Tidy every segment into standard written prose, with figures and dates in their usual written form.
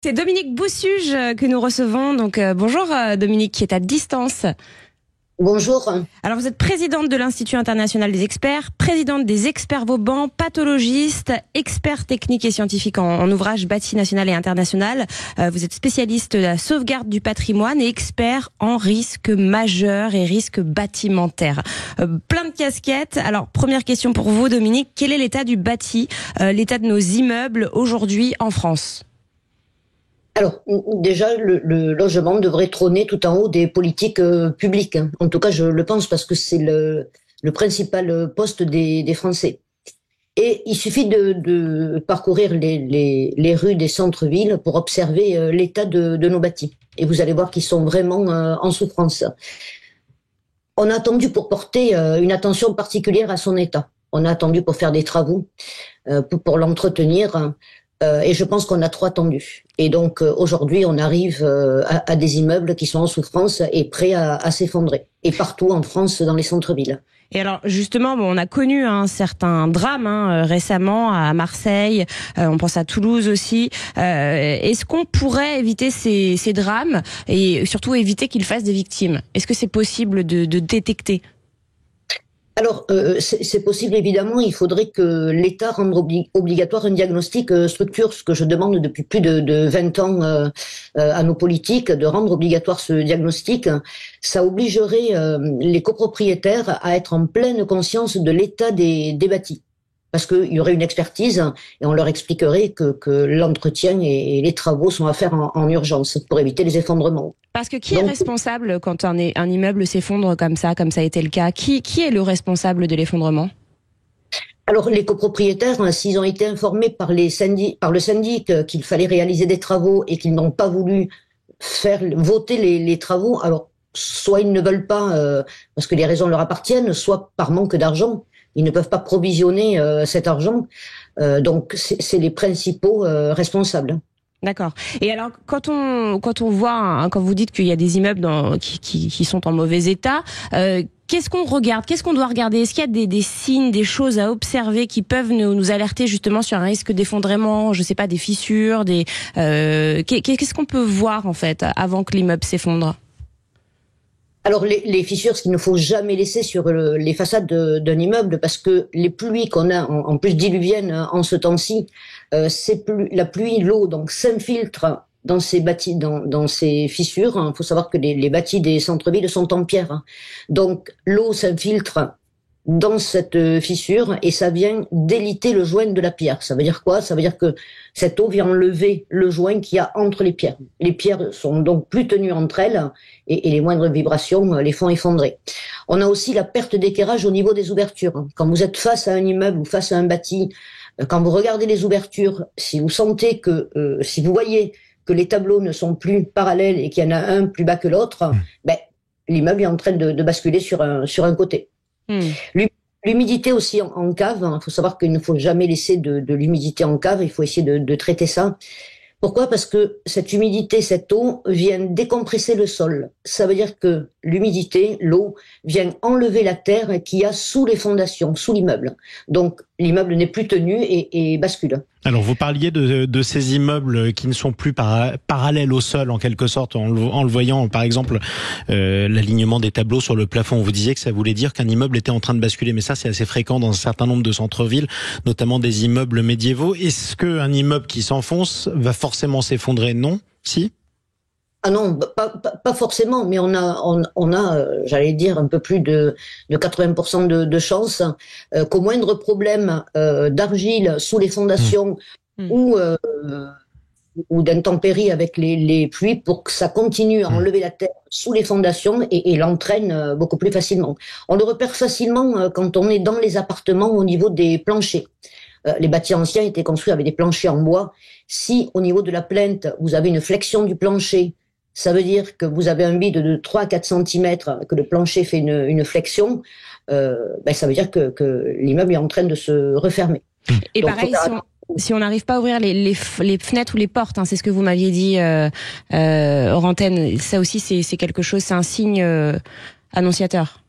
C'est Dominique Boussuge que nous recevons. Donc bonjour Dominique, qui est à distance. Bonjour. Alors vous êtes présidente de l'Institut international des experts, présidente des experts Vauban, pathologiste, expert technique et scientifique en ouvrage bâti national et international. Vous êtes spécialiste de la sauvegarde du patrimoine et expert en risques majeurs et risques bâtimentaires. Plein de casquettes. Alors première question pour vous Dominique, quel est l'état du bâti, l'état de nos immeubles aujourd'hui en France ? Alors, déjà, le logement devrait trôner tout en haut des politiques publiques. En tout cas, je le pense parce que c'est le principal poste des Français. Et il suffit de parcourir les rues des centres-villes pour observer l'état de nos bâtis. Et vous allez voir qu'ils sont vraiment en souffrance. On a attendu pour porter une attention particulière à son état. On a attendu pour faire des travaux, pour l'entretenir. Et je pense qu'on a trop attendu. Et donc aujourd'hui, on arrive à des immeubles qui sont en souffrance et prêts à s'effondrer. Et partout en France, dans les centres-villes. Et alors justement, on a connu un certain drame récemment à Marseille, on pense à Toulouse aussi. Est-ce qu'on pourrait éviter ces drames et surtout éviter qu'ils fassent des victimes ? Est-ce que c'est possible de détecter ? Alors, c'est possible évidemment. Il faudrait que l'État rende obligatoire un diagnostic structure, ce que je demande depuis plus de 20 ans à nos politiques, de rendre obligatoire ce diagnostic. Ça obligerait les copropriétaires à être en pleine conscience de l'état des bâtis. Parce qu'il y aurait une expertise et on leur expliquerait que l'entretien et les travaux sont à faire en urgence pour éviter les effondrements. Parce que qui est responsable quand un immeuble s'effondre comme ça a été le cas ? Qui est le responsable de l'effondrement ? Alors les copropriétaires, s'ils ont été informés par le syndic qu'il fallait réaliser des travaux et qu'ils n'ont pas voulu faire voter les travaux, alors soit ils ne veulent pas parce que les raisons leur appartiennent, soit par manque d'argent. Ils ne peuvent pas provisionner cet argent. Donc, c'est les principaux responsables. D'accord. Et alors, quand on voit, quand vous dites qu'il y a des immeubles qui sont en mauvais état, qu'est-ce qu'on regarde ? Qu'est-ce qu'on doit regarder ? Est-ce qu'il y a des signes, des choses à observer qui peuvent nous alerter justement sur un risque d'effondrement ? Je sais pas, des fissures, qu'est-ce qu'on peut voir en fait avant que l'immeuble s'effondre ? Alors les fissures, ce qu'il ne faut jamais laisser sur les façades d'un immeuble, parce que les pluies qu'on a, en plus diluviennes en ce temps-ci, la pluie, l'eau donc s'infiltre dans ces bâtis, dans ces fissures. Il faut savoir que les bâtis des centres-villes sont en pierre, donc l'eau s'infiltre dans cette fissure et ça vient déliter le joint de la pierre. Ça veut dire quoi ? Ça veut dire que cette eau vient enlever le joint qu'il y a entre les pierres. Les pierres sont donc plus tenues entre elles et les moindres vibrations les font effondrer. On a aussi la perte d'éclairage au niveau des ouvertures. Quand vous êtes face à un immeuble ou face à un bâti, quand vous regardez les ouvertures, si vous sentez si vous voyez que les tableaux ne sont plus parallèles et qu'il y en a un plus bas que l'autre, l'immeuble est en train de basculer sur un côté. L'humidité aussi en cave, il faut savoir qu'il ne faut jamais laisser de l'humidité en cave, il faut essayer de traiter ça. Pourquoi ? Parce que cette humidité, cette eau vient décompresser le sol. Ça veut dire que l'humidité, l'eau, vient enlever la terre qu'il y a sous les fondations, sous l'immeuble. Donc l'immeuble n'est plus tenu et bascule. Alors vous parliez de ces immeubles qui ne sont plus parallèles au sol en quelque sorte, en le voyant par exemple l'alignement des tableaux sur le plafond. Vous disiez que ça voulait dire qu'un immeuble était en train de basculer, mais ça c'est assez fréquent dans un certain nombre de centres-villes, notamment des immeubles médiévaux. Est-ce qu'un immeuble qui s'enfonce va forcément s'effondrer ? Non ? Si ? Ah non, pas forcément, mais on a, j'allais dire, un peu plus de 80% de chances qu'au moindre problème d'argile sous les fondations ou d'intempéries avec les pluies, pour que ça continue à enlever la terre sous les fondations et l'entraîne beaucoup plus facilement. On le repère facilement quand on est dans les appartements au niveau des planchers. Les bâtis anciens étaient construits avec des planchers en bois. Si au niveau de la plinthe, vous avez une flexion du plancher, ça veut dire que vous avez un vide de 3 à 4 cm, que le plancher fait une flexion, ça veut dire que l'immeuble est en train de se refermer. Et donc, pareil, si on n'arrive pas à ouvrir les fenêtres ou les portes, c'est ce que vous m'aviez dit hors antenne, ça aussi c'est quelque chose, c'est un signe annonciateur.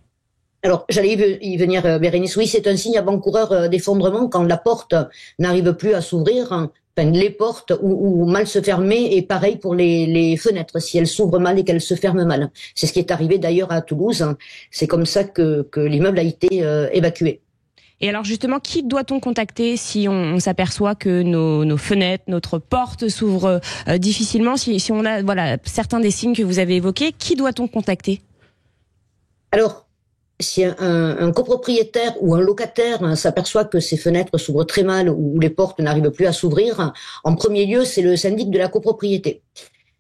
Alors, j'allais y venir, Bérénice. Oui, c'est un signe avant-coureur d'effondrement quand la porte n'arrive plus à s'ouvrir. les portes ou mal se fermer, et pareil pour les fenêtres, si elles s'ouvrent mal et qu'elles se ferment mal. C'est ce qui est arrivé d'ailleurs à Toulouse. C'est comme ça que l'immeuble a été évacué. Et alors justement, qui doit-on contacter si on s'aperçoit que nos fenêtres, notre porte s'ouvrent difficilement, si on a certains des signes que vous avez évoqués, qui doit-on contacter? Alors, si un copropriétaire ou un locataire s'aperçoit que ses fenêtres s'ouvrent très mal ou les portes n'arrivent plus à s'ouvrir, en premier lieu, c'est le syndic de la copropriété.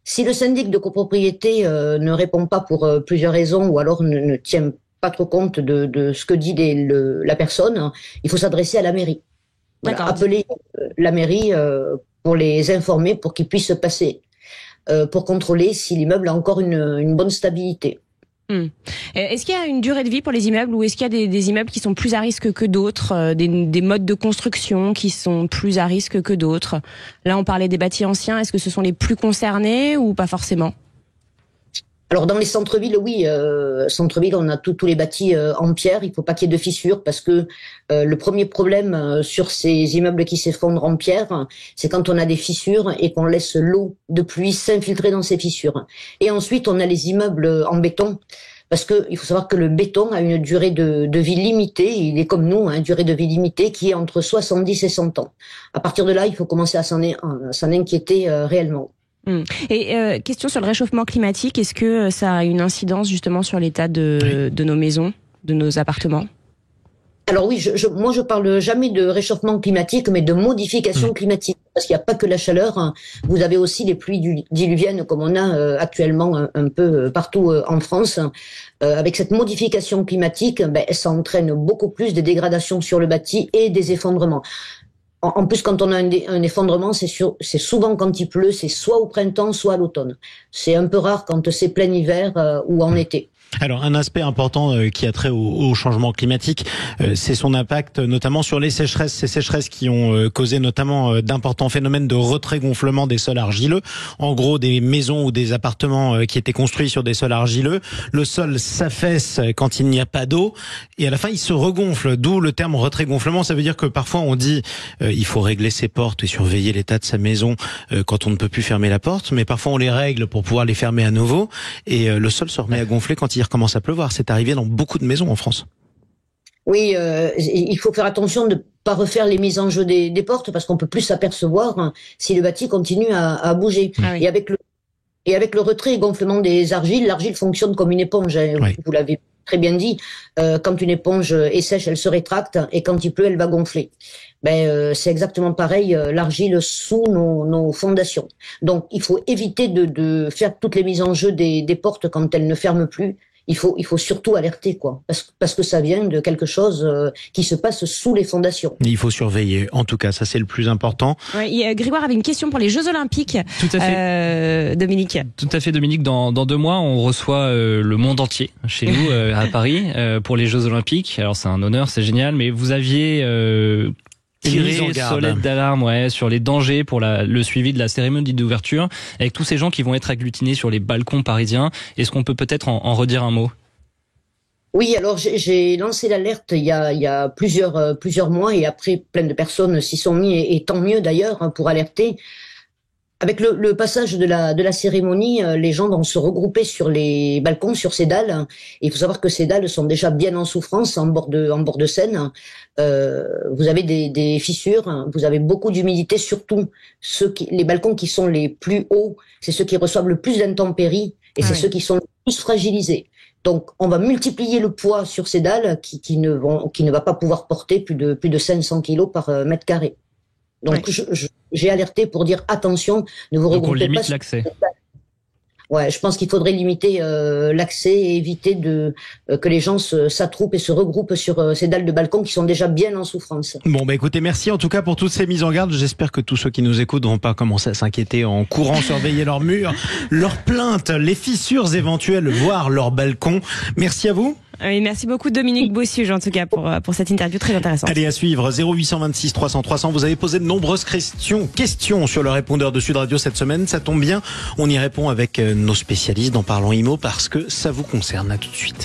Si le syndic de copropriété ne répond pas pour plusieurs raisons, ou alors ne tient pas trop compte de ce que dit la personne, il faut s'adresser à la mairie. Voilà, appeler la mairie pour les informer, pour qu'ils puissent passer, pour contrôler si l'immeuble a encore une bonne stabilité. Est-ce qu'il y a une durée de vie pour les immeubles, ou est-ce qu'il y a des immeubles qui sont plus à risque que d'autres, des modes de construction qui sont plus à risque que d'autres? Là, on parlait des bâtis anciens. Est-ce que ce sont les plus concernés ou pas forcément? Alors dans les centres-villes, oui, centre-ville, on a tous les bâtis en pierre. Il faut pas qu'il y ait de fissures, parce que le premier problème sur ces immeubles qui s'effondrent en pierre, c'est quand on a des fissures et qu'on laisse l'eau de pluie s'infiltrer dans ces fissures. Et ensuite, on a les immeubles en béton, parce que il faut savoir que le béton a une durée de vie limitée. Il est comme nous, durée de vie limitée qui est entre 70 et 100 ans. À partir de là, il faut commencer à s'en inquiéter réellement. Et question sur le réchauffement climatique, est-ce que ça a une incidence justement sur l'état de nos maisons, de nos appartements? Alors oui, moi je parle jamais de réchauffement climatique, mais de modification climatique, parce qu'il n'y a pas que la chaleur. Vous avez aussi les pluies diluviennes comme on a actuellement un peu partout en France. Avec cette modification climatique, ça entraîne beaucoup plus de dégradations sur le bâti et des effondrements. En plus, quand on a un effondrement, c'est souvent quand il pleut, c'est soit au printemps, soit à l'automne. C'est un peu rare quand c'est plein hiver ou en été. Alors, un aspect important qui a trait au changement climatique, c'est son impact notamment sur les sécheresses. Ces sécheresses qui ont causé notamment d'importants phénomènes de retrait-gonflement des sols argileux. En gros, des maisons ou des appartements qui étaient construits sur des sols argileux. Le sol s'affaisse quand il n'y a pas d'eau et à la fin, il se regonfle. D'où le terme retrait-gonflement. Ça veut dire que parfois, on dit il faut régler ses portes et surveiller l'état de sa maison quand on ne peut plus fermer la porte. Mais parfois, on les règle pour pouvoir les fermer à nouveau. Et le sol se remet à gonfler quand il recommence à pleuvoir. C'est arrivé dans beaucoup de maisons en France. Oui, il faut faire attention de ne pas refaire les mises en jeu des portes, parce qu'on peut plus s'apercevoir si le bâti continue à bouger. Ah oui. Et avec le retrait et gonflement des argiles, l'argile fonctionne comme une éponge. Oui. Vous l'avez très bien dit. Quand une éponge est sèche, elle se rétracte, et quand il pleut, elle va gonfler. C'est exactement pareil, l'argile sous nos fondations. Donc, il faut éviter de faire toutes les mises en jeu des portes quand elles ne ferment plus. Il faut surtout alerter, quoi, parce que ça vient de quelque chose qui se passe sous les fondations. Il faut surveiller. En tout cas, ça c'est le plus important. Oui, Grégoire avait une question pour les Jeux Olympiques. Tout à fait, Dominique. Tout à fait, Dominique. Dans 2 mois, on reçoit le monde entier chez nous à Paris pour les Jeux Olympiques. Alors c'est un honneur, c'est génial. Mais vous aviez tirer sonnette d'alarme sur les dangers pour le suivi de la cérémonie d'ouverture, avec tous ces gens qui vont être agglutinés sur les balcons parisiens. Est-ce qu'on peut peut-être en redire un mot? Oui, alors j'ai lancé l'alerte il y a plusieurs mois, et après plein de personnes s'y sont mis, et tant mieux d'ailleurs, pour alerter. Avec le passage de la cérémonie, les gens vont se regrouper sur les balcons, sur ces dalles. Et il faut savoir que ces dalles sont déjà bien en souffrance en bord de Seine. Vous avez des fissures, vous avez beaucoup d'humidité, surtout les balcons qui sont les plus hauts, c'est ceux qui reçoivent le plus d'intempéries, et c'est ceux qui sont le plus fragilisés. Donc, on va multiplier le poids sur ces dalles qui ne va pas pouvoir porter plus de 500 kilos par mètre carré. Donc, j'ai alerté pour dire attention, ne vous regroupez pas. Donc, on limite l'accès. Ouais, je pense qu'il faudrait limiter l'accès et éviter que les gens s'attroupent et se regroupent sur ces dalles de balcon qui sont déjà bien en souffrance. Bon, écoutez, merci en tout cas pour toutes ces mises en garde. J'espère que tous ceux qui nous écoutent vont pas commencer à s'inquiéter en courant surveiller leurs murs, leurs plaintes, les fissures éventuelles, voire leurs balcons. Merci à vous. Oui, merci beaucoup Dominique Bossuge en tout cas pour cette interview très intéressante. Allez, à suivre 0826 300 300. Vous avez posé de nombreuses questions sur le répondeur de Sud Radio cette semaine. Ça tombe bien, on y répond avec nos spécialistes dans Parlons Immo parce que ça vous concerne. À tout de suite.